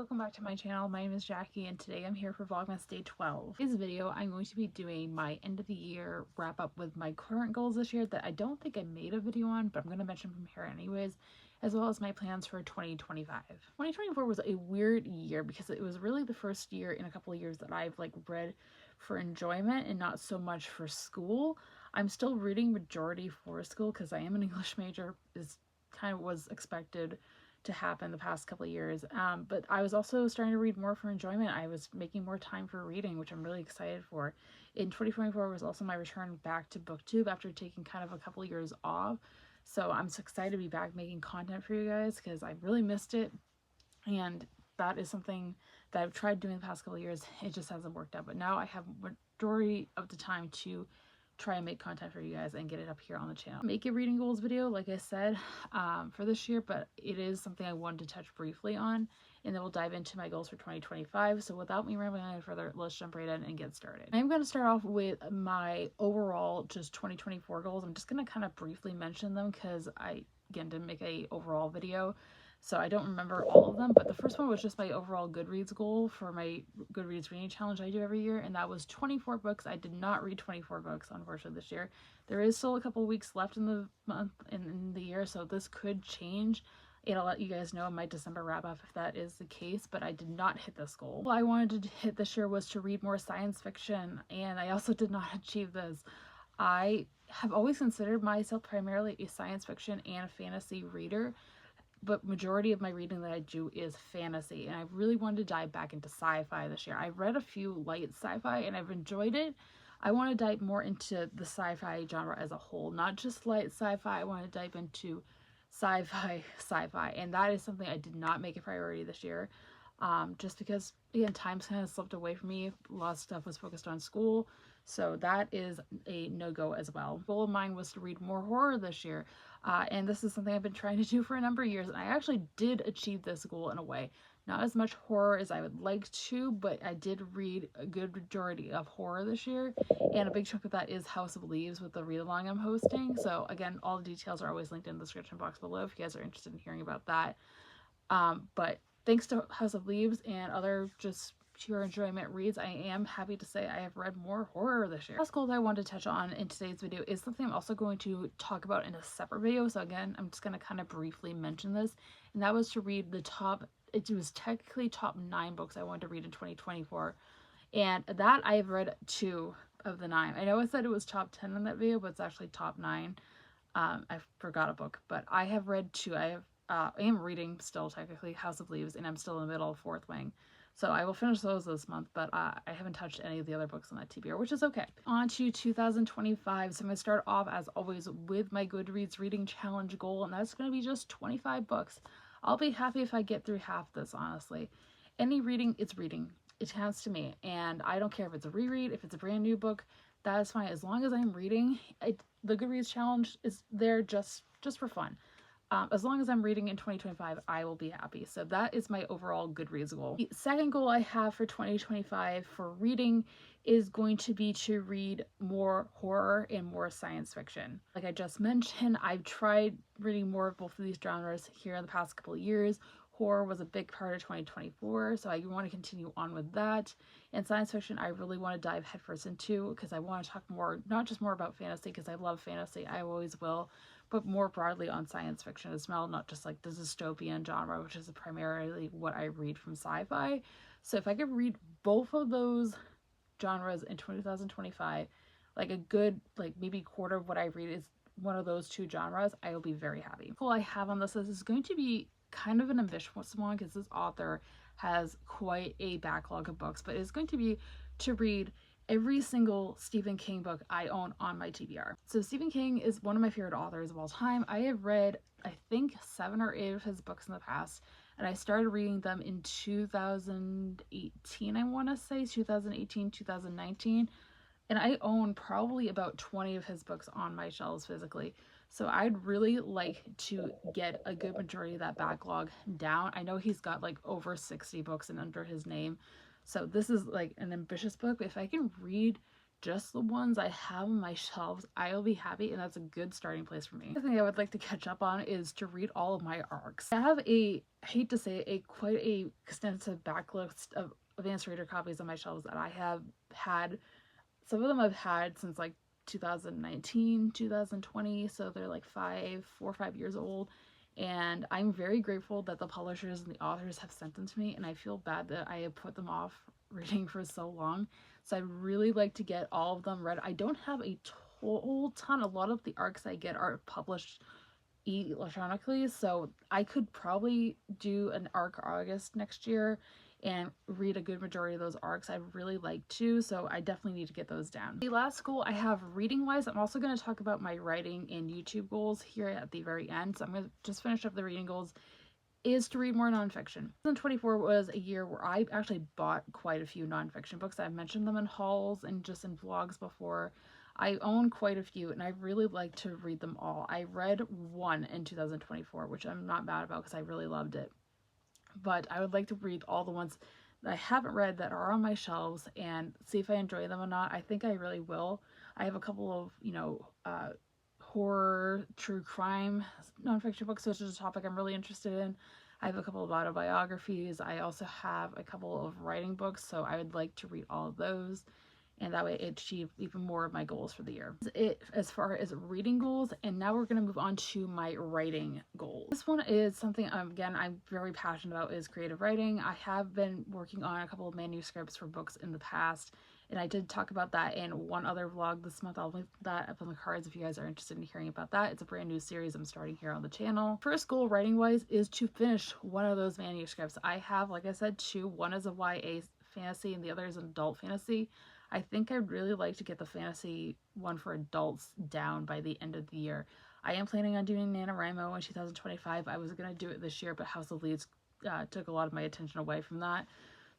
Welcome back to my channel. My name is Jackie and today I'm here for Vlogmas Day 12. In this video, I'm going to be doing my end of the year wrap up with my current goals this year that I don't think I made a video on, but I'm going to mention from here anyways, as well as my plans for 2025. 2024 was a weird year because it was really the first year in a couple of years that I've read for enjoyment and not so much for school. I'm still reading majority for school because I am an English major, is kind of was expected to happen the past couple of years, but I was also starting to read more for enjoyment. I was making more time for reading, which I'm really excited for. In 2024 was also my return back to booktube after taking kind of a couple of years off, so I'm so excited to be back making content for you guys because I really missed it, and that is something that I've tried doing the past couple of years. It just hasn't worked out, but now I have majority of the time to try and make content for you guys and get it up here on the channel. Make a reading goals video, like I said, for this year, but it is something I wanted to touch briefly on, and then we'll dive into my goals for 2025. So without me rambling any further, let's jump right in and get started. I'm going to start off with my overall just 2024 goals. I'm just going to kind of briefly mention them because I, again, didn't make a overall video, so I don't remember all of them, but the first one was just my overall Goodreads goal for my Goodreads reading challenge I do every year, and that was 24 books. I did not read 24 books, unfortunately, this year. There is still a couple weeks left in the month, in the year, so this could change. And I'll let you guys know in my December wrap-up if that is the case, but I did not hit this goal. What I wanted to hit this year was to read more science fiction, and I also did not achieve this. I have always considered myself primarily a science fiction and fantasy reader, but majority of my reading that I do is fantasy, and I really wanted to dive back into sci-fi this year. I've read a few light sci-fi and I've enjoyed it. I want to dive more into the sci-fi genre as a whole, not just light sci-fi. I want to dive into sci-fi, and that is something I did not make a priority this year, just because, again, time's kind of slipped away from me. A lot of stuff was focused on school, so that is a no-go as well. Goal of mine was to read more horror this year, and this is something I've been trying to do for a number of years, and I actually did achieve this goal in a way. Not as much horror as I would like to, but I did read a good majority of horror this year, and a big chunk of that is House of Leaves with the read-along I'm hosting. So again, all the details are always linked in the description box below if you guys are interested in hearing about that. But thanks to House of Leaves and other just pure enjoyment reads, I am happy to say I have read more horror this year. The last goal that I wanted to touch on in today's video is something I'm also going to talk about in a separate video. So again, I'm just going to kind of briefly mention this, and that was to read the top, it was technically top 9 books I wanted to read in 2024. And that I have read 2 of the 9. I know I said it was top 10 in that video, but it's actually top 9. I forgot a book, but I have read 2. I am reading still technically House of Leaves, and I'm still in the middle of Fourth Wing. So I will finish those this month, but I haven't touched any of the other books on that TBR, which is okay. On to 2025. So I'm going to start off, as always, with my Goodreads reading challenge goal, and that's going to be just 25 books. I'll be happy if I get through half this, honestly. Any reading, it's reading. It counts to me, and I don't care if it's a reread, if it's a brand new book, that is fine. As long as I'm reading, the Goodreads challenge is there just for fun. As long as I'm reading in 2025, I will be happy. So that is my overall Goodreads goal. The second goal I have for 2025 for reading is going to be to read more horror and more science fiction. Like I just mentioned, I've tried reading more of both of these genres here in the past couple of years. Horror was a big part of 2024, so I want to continue on with that. And science fiction, I really want to dive headfirst into because I want to talk more, not just more about fantasy, because I love fantasy, I always will, but more broadly on science fiction as well, not just like the dystopian genre, which is primarily what I read from sci-fi. So if I could read both of those genres in 2025, like a good, like maybe quarter of what I read is one of those 2 genres, I will be very happy. The goal I have on this is going to be kind of an ambitious one because this author has quite a backlog of books, but it's going to be to read every single Stephen King book I own on my TBR. So Stephen King is one of my favorite authors of all time. I have read, I think, 7 or 8 of his books in the past, and I started reading them in 2018, I want to say, 2018, 2019, and I own probably about 20 of his books on my shelves physically. So I'd really like to get a good majority of that backlog down. I know he's got like over 60 books and under his name, so this is like an ambitious book, but if I can read just the ones I have on my shelves, I'll be happy, and that's a good starting place for me. The thing I would like to catch up on is to read all of my ARCs. I have I hate to say it, quite a extensive backlist of advanced reader copies on my shelves that I have had. Some of them I've had since like 2019, 2020, so they're like 4 or 5 years old. And I'm very grateful that the publishers and the authors have sent them to me, and I feel bad that I have put them off reading for so long. So I'd really like to get all of them read. I don't have a whole ton. A lot of the ARCs I get are published electronically, so I could probably do an ARC August next year and read a good majority of those ARCs. I'd really like to, so I definitely need to get those down. The last goal I have reading wise, I'm also going to talk about my writing and YouTube goals here at the very end. So I'm going to just finish up the reading goals, is to read more nonfiction. 2024 was a year where I actually bought quite a few nonfiction books. I've mentioned them in hauls and just in vlogs before. I own quite a few, and I really like to read them all. I read one in 2024, which I'm not mad about because I really loved it. But I would like to read all the ones that I haven't read that are on my shelves and see if I enjoy them or not. I think I really will. I have a couple of, horror, true crime nonfiction books, which is a topic I'm really interested in. I have a couple of autobiographies. I also have a couple of writing books, so I would like to read all of those, and that way it achieve even more of my goals for the year. That's it as far as reading goals, and now we're going to move on to my writing goals. This one is something, again, I'm very passionate about, is creative writing. I have been working on a couple of manuscripts for books in the past, and I did talk about that in one other vlog this month. I'll link that up in the cards if you guys are interested in hearing about that. It's a brand new series I'm starting here on the channel. First goal writing wise is to finish one of those manuscripts. I have, like I said, two. One is a YA fantasy and the other is an adult fantasy. I think I'd really like to get the fantasy one for adults down by the end of the year. I am planning on doing NaNoWriMo in 2025. I was going to do it this year, but House of Leaves took a lot of my attention away from that.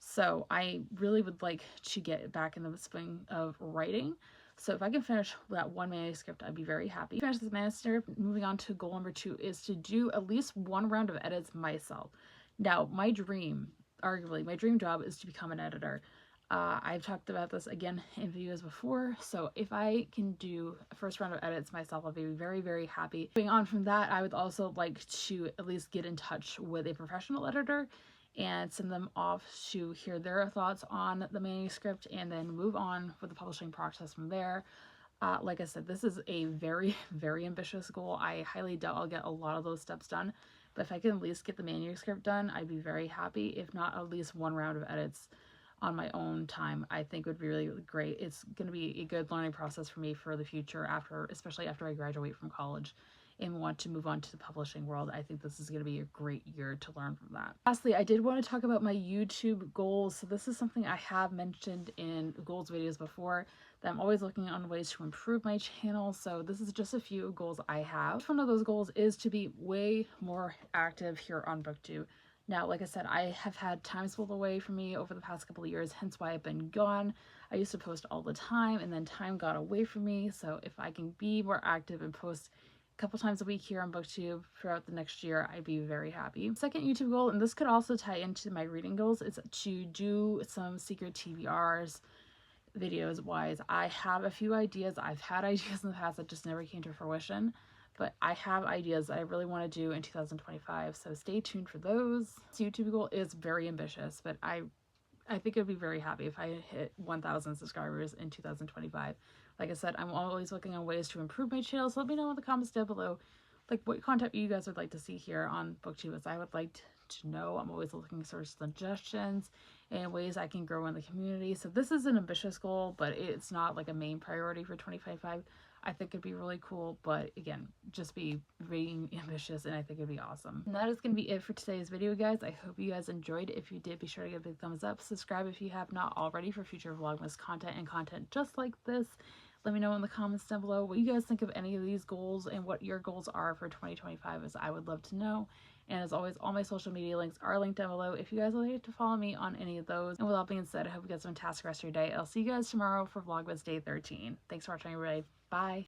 So I really would like to get back in the swing of writing. So if I can finish that one manuscript, I'd be very happy. Finish this manuscript, moving on to goal number 2 is to do at least one round of edits myself. Now, my dream, arguably, my dream job is to become an editor. I've talked about this again in videos before, so if I can do a first round of edits myself, I'll be very, very happy. Moving on from that, I would also like to at least get in touch with a professional editor and send them off to hear their thoughts on the manuscript and then move on with the publishing process from there. Like I said, this is a very, very ambitious goal. I highly doubt I'll get a lot of those steps done, but if I can at least get the manuscript done, I'd be very happy. If not, at least one round of edits on my own time, I think would be really, really great. It's going to be a good learning process for me for the future, especially after I graduate from college and want to move on to the publishing world. I think this is going to be a great year to learn from that. Lastly, I did want to talk about my YouTube goals. So this is something I have mentioned in goals videos before, that I'm always looking on ways to improve my channel. So this is just a few goals I have. One of those goals is to be way more active here on BookTube. Now, like I said, I have had time spoiled away from me over the past couple of years, hence why I've been gone. I used to post all the time, and then time got away from me. So if I can be more active and post a couple times a week here on BookTube throughout the next year, I'd be very happy. Second YouTube goal, and this could also tie into my reading goals, is to do some secret TBRs videos wise. I have a few ideas. I've had ideas in the past that just never came to fruition, but I have ideas that I really want to do in 2025, so stay tuned for those. This YouTube goal is very ambitious, but I think I'd be very happy if I hit 1,000 subscribers in 2025. Like I said, I'm always looking on ways to improve my channel, so let me know in the comments down below, like, what content you guys would like to see here on BookTube, as I would like to know. I'm always looking for suggestions and ways I can grow in the community. So this is an ambitious goal, but it's not like a main priority for 2025. I think it'd be really cool, but again, just be being ambitious, and I think it'd be awesome. And that is going to be it for today's video, guys. I hope you guys enjoyed. If you did, be sure to give a big thumbs up. Subscribe if you have not already for future Vlogmas content and content just like this. Let me know in the comments down below what you guys think of any of these goals and what your goals are for 2025, as I would love to know. And as always, all my social media links are linked down below if you guys would like to follow me on any of those. And with that being said, I hope you guys have a fantastic rest of your day. I'll see you guys tomorrow for Vlogmas Day 13. Thanks for watching, everybody. Bye.